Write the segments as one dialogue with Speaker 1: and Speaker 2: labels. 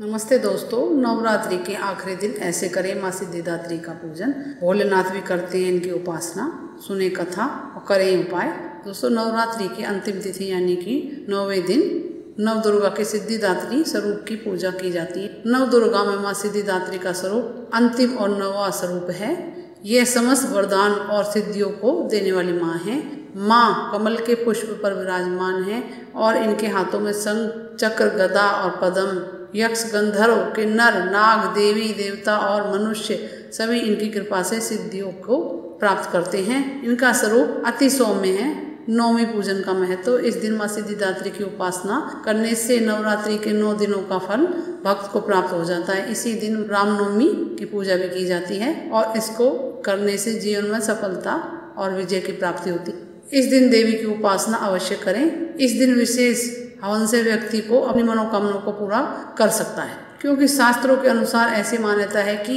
Speaker 1: नमस्ते दोस्तों, नवरात्रि के आखिरी दिन ऐसे करें माँ सिद्धिदात्री का पूजन। भोलेनाथ भी करते हैं इनकी उपासना। सुने कथा और करें उपाय। दोस्तों, नवरात्रि की अंतिम तिथि यानी कि 9वें दिन नव दुर्गा के सिद्धिदात्री स्वरूप की पूजा की जाती है। नव दुर्गा में माँ सिद्धिदात्री का स्वरूप अंतिम और नवा स्वरूप है। यह समस्त वरदान और सिद्धियों को देने वाली माँ है। माँ कमल के पुष्प पर विराजमान है और इनके हाथों में शंख, चक्र, गदा और पद्म। यक्ष, गंधर्व, किन्नर, नाग, देवी देवता और मनुष्य सभी इनकी कृपा से सिद्धियों को प्राप्त करते हैं। इनका स्वरूप अति सौम्य है। नौवीं पूजन का महत्व। इस दिन माँ सिद्धिदात्री की उपासना करने से नवरात्रि के 9 दिनों का फल भक्त को प्राप्त हो जाता है। इसी दिन रामनवमी की पूजा भी की जाती है और इसको करने से जीवन में सफलता और विजय की प्राप्ति होती है। इस दिन देवी की उपासना अवश्य करें। इस दिन विशेष हवन से व्यक्ति को अपनी मनोकामनाओं को पूरा कर सकता है, क्योंकि शास्त्रों के अनुसार ऐसी मान्यता है कि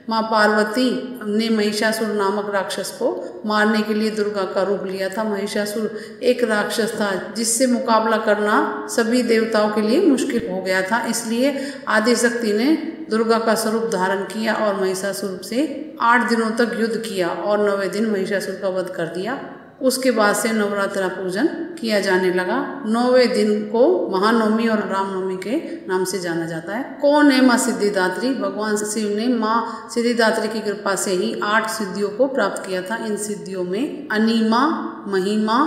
Speaker 1: माँ पार्वती ने महिषासुर नामक राक्षस को मारने के लिए दुर्गा का रूप लिया था। महिषासुर एक राक्षस था जिससे मुकाबला करना सभी देवताओं के लिए मुश्किल हो गया था। इसलिए आदिशक्ति ने दुर्गा का स्वरूप धारण किया और महिषासुर से 8 दिनों तक युद्ध किया और 9वें दिन महिषासुर का वध कर दिया। उसके बाद से नवरात्रा पूजन किया जाने लगा। 9वें दिन को महानवमी और रामनवमी के नाम से जाना जाता है। कौन है माँ सिद्धिदात्री? भगवान शिव ने माँ सिद्धिदात्री की कृपा से ही 8 सिद्धियों को प्राप्त किया था। इन सिद्धियों में अनिमा, महिमा,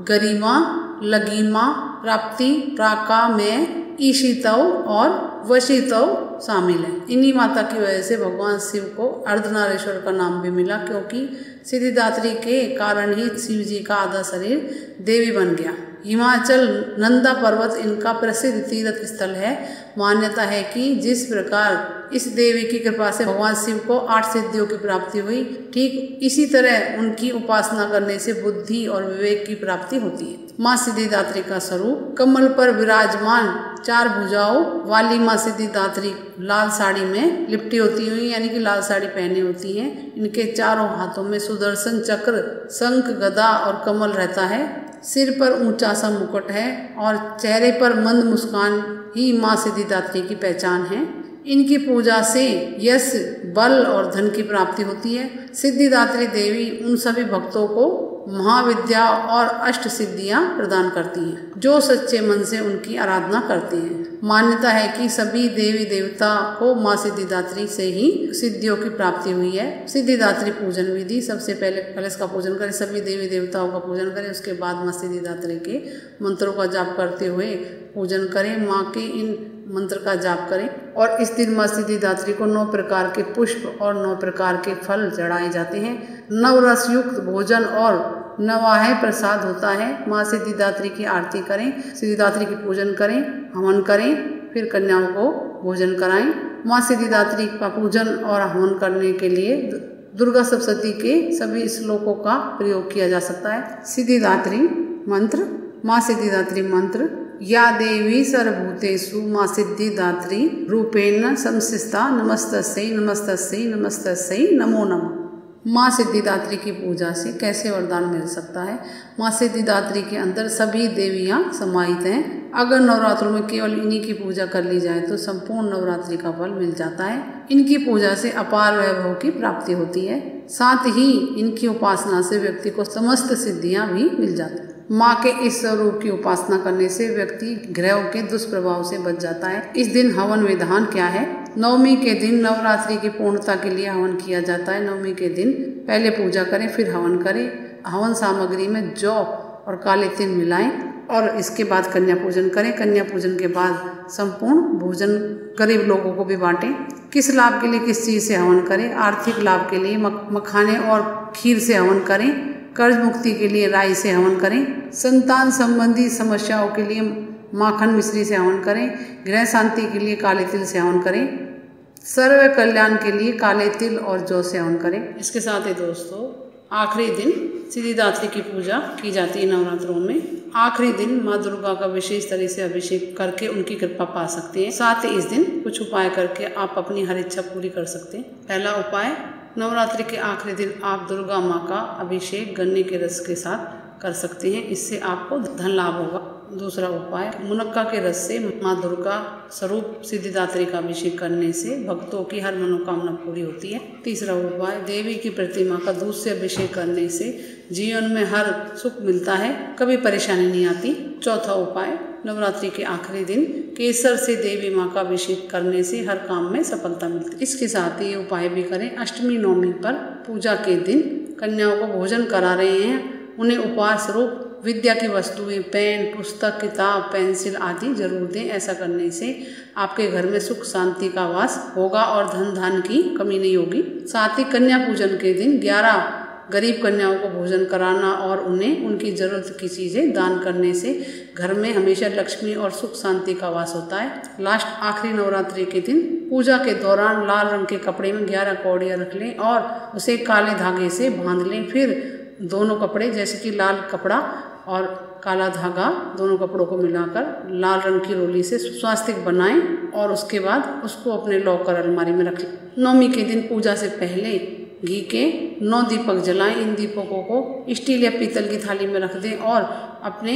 Speaker 1: गरिमा, लघिमा, प्राप्ति, प्राकामेय, ईशितव और वशितव शामिल है। इन्हीं माता की वजह से भगवान शिव को अर्धनारीश्वर का नाम भी मिला, क्योंकि सिद्धिदात्री के कारण ही शिव जी का आधा शरीर देवी बन गया। हिमाचल नंदा पर्वत इनका प्रसिद्ध तीर्थ स्थल है। मान्यता है कि जिस प्रकार इस देवी की कृपा से भगवान शिव को 8 सिद्धियों की प्राप्ति हुई, ठीक इसी तरह उनकी उपासना करने से बुद्धि और विवेक की प्राप्ति होती है। माँ सिद्धिदात्री का स्वरूप कमल पर विराजमान 4 भुजाओं वाली माँ सिद्धिदात्री लाल साड़ी में लिपटी होती हुई, यानी कि लाल साड़ी पहने होती हैं। इनके चारों हाथों में सुदर्शन चक्र, शंख, गदा और कमल रहता है। सिर पर ऊंचा सा मुकुट है और चेहरे पर मंद मुस्कान ही माँ सिद्धिदात्री की पहचान है। इनकी पूजा से यश, बल और धन की प्राप्ति होती है। सिद्धिदात्री देवी उन सभी भक्तों को महाविद्या और अष्ट सिद्धियां प्रदान करती हैं जो सच्चे मन से उनकी आराधना करते हैं। मान्यता है कि सभी देवी देवता को माँ सिद्धिदात्री से ही सिद्धियों की प्राप्ति हुई है। सिद्धिदात्री पूजन विधि। सबसे पहले कलश का पूजन करें, सभी देवी देवताओं का पूजन करें। उसके बाद माँ सिद्धिदात्री के मंत्रों का जाप करते हुए पूजन करें। माँ के इन मंत्र का जाप करें और इस दिन माँ सिद्धिदात्री को 9 प्रकार के पुष्प और 9 प्रकार के फल चढ़ाए जाते हैं। 9 रस युक्त भोजन और नवाहे प्रसाद होता है। माँ सिद्धिदात्री की आरती करें, सिद्धिदात्री की पूजन करें, हवन करें, फिर कन्याओं को भोजन कराएं। माँ सिद्धिदात्री का पूजन और हवन करने के लिए दुर्गा सप्तशती के सभी श्लोकों का प्रयोग किया जा सकता है। सिद्धिदात्री मंत्र। माँ सिद्धिदात्री मंत्र। या देवी सर्वभूतेषु माँ सिद्धिदात्री रूपेण संस्थिता नमस्तस्यै नमस्तस्यै नमस्तस्यै नमो नमः। माँ सिद्धिदात्री की पूजा से कैसे वरदान मिल सकता है? माँ सिद्धिदात्री के अंदर सभी देवियाँ समाहित हैं। अगर नवरात्रों में केवल इन्हीं की पूजा कर ली जाए तो संपूर्ण नवरात्रि का फल मिल जाता है। इनकी पूजा से अपार वैभव की प्राप्ति होती है। साथ ही इनकी उपासना से व्यक्ति को समस्त सिद्धियाँ भी मिल जाती हैं। माँ के इस स्वरूप की उपासना करने से व्यक्ति ग्रहों के दुष्प्रभाव से बच जाता है। इस दिन हवन विधान क्या है? नवमी के दिन नवरात्रि की पूर्णता के लिए हवन किया जाता है। नवमी के दिन पहले पूजा करें, फिर हवन करें। हवन सामग्री में जौ और काले तिल मिलाएं और इसके बाद कन्या पूजन करें। कन्या पूजन के बाद संपूर्ण भोजन गरीब लोगों को भी बांटें। किस लाभ के लिए किस चीज़ से हवन करें? आर्थिक लाभ के लिए मखाने और खीर से हवन करें। कर्ज मुक्ति के लिए राई से हवन करें। संतान संबंधी समस्याओं के लिए माखन मिश्री से हवन करें। गृह शांति के लिए काले तिल से हवन करें। सर्व कल्याण के लिए काले तिल और जौ से हवन करें। इसके साथ ही दोस्तों, आखिरी दिन सिद्धिदात्री की पूजा की जाती है नवरात्रों में। आखिरी दिन माँ दुर्गा का विशेष तरह से अभिषेक करके उनकी कृपा पा सकते हैं। साथ ही इस दिन कुछ उपाय करके आप अपनी हर इच्छा पूरी कर सकते हैं। पहला उपाय, नवरात्रि के आखिरी दिन आप दुर्गा माँ का अभिषेक गन्ने के रस के साथ कर सकते हैं। इससे आपको धन लाभ होगा। दूसरा उपाय, मुनक्का के रस से माँ दुर्गा स्वरूप सिद्धिदात्री का अभिषेक करने से भक्तों की हर मनोकामना पूरी होती है। तीसरा उपाय, देवी की प्रतिमा का दूध से अभिषेक करने से जीवन में हर सुख मिलता है, कभी परेशानी नहीं आती। चौथा उपाय, नवरात्रि के आखिरी दिन केसर से देवी माँ का अभिषेक करने से हर काम में सफलता मिलती है। इसके साथ ही ये उपाय भी करें। अष्टमी नवमी पर पूजा के दिन कन्याओं को भोजन करा रहे हैं, उन्हें उपहार स्वरूप विद्या की वस्तुएं, पेन, पुस्तक, किताब, पेंसिल आदि जरूर दें। ऐसा करने से आपके घर में सुख शांति का वास होगा और धन धान की कमी नहीं होगी। साथ ही कन्या पूजन के दिन 11 गरीब कन्याओं को भोजन कराना और उन्हें उनकी जरूरत की चीज़ें दान करने से घर में हमेशा लक्ष्मी और सुख शांति का वास होता है। लास्ट आखिरी नवरात्रि के दिन पूजा के दौरान लाल रंग के कपड़े में 11 कौड़ियाँ रख लें और उसे काले धागे से बांध लें। फिर दोनों कपड़े, जैसे कि लाल कपड़ा और काला धागा, दोनों कपड़ों को मिलाकर लाल रंग की रोली से स्वास्तिक बनाएं और उसके बाद उसको अपने लॉकर अलमारी में रख लें। नवमी के दिन पूजा से पहले घी के 9 दीपक जलाएं। इन दीपकों को स्टील या पीतल की थाली में रख दें और अपने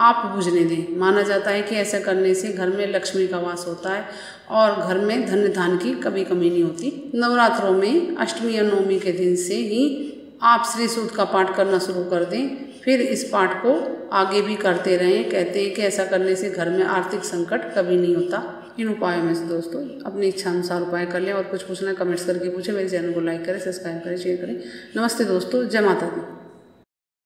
Speaker 1: आप बुझने दें। माना जाता है कि ऐसा करने से घर में लक्ष्मी का वास होता है और घर में धन धान की कभी कमी नहीं होती। नवरात्रों में अष्टमी या नवमी के दिन से ही आप श्री सूक्त का पाठ करना शुरू कर दें, फिर इस पाठ को आगे भी करते रहें। कहते हैं कि ऐसा करने से घर में आर्थिक संकट कभी नहीं होता। इन उपायों में से दोस्तों अपनी इच्छा अनुसार उपाय कर लें और कुछ पूछना कमेंट्स करके पूछें। मेरे चैनल को लाइक करें, सब्सक्राइब करें, शेयर करें। नमस्ते दोस्तों, जय माता दी।